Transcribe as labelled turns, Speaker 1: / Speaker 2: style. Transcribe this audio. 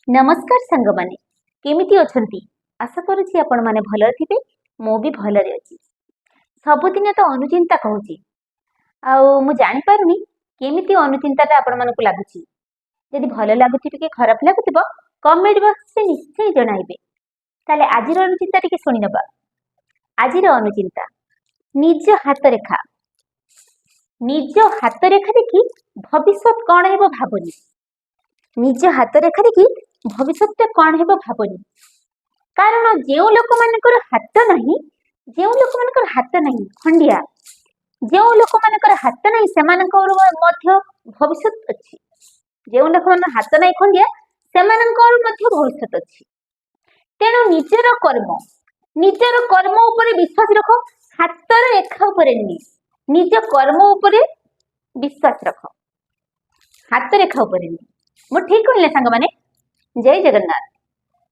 Speaker 1: नमस्कार सांग माने केमिति अछंती आशा करूची आपण माने भलर थिबे मो भी भलरे अछि सबुदिने तो अनुचिंता कहूची मु जानि पारुनी केमिति अनुचिंताटा आपण मानकु लागुची यदि भल लागुची कि खराब लागुतिबो कमेंट बॉक्स रे निश्चय जणाइबे ताले आजिर अनुचिंता टिके सुनि नबा आजिर अनुचिंता निज हाथ रेखा देखि भविष्य कौन हेबो भाबुनी निज हाथ रेखा देखि भविष्य कौन हेबो भाबुनी कारण जो लोक मानकर हाथ नहीं जो लोक मानकर हाथ नहीं खंडिया जो लोक मानकर हाथ नहीं सेमानकर मध्य भविष्य अछि जो लोक मान हाथ नहीं खंडिया सेमानकर मध्य भविष्य अछि तेणु निजर कर्म उपरे विश्वास रख हाथ रेखा उपरे नहीं निज कर्म उपरे विश्वास रख हाथ रेखा उपरे नहीं मु ठीक कहले सांग माने जय जगन्नाथ।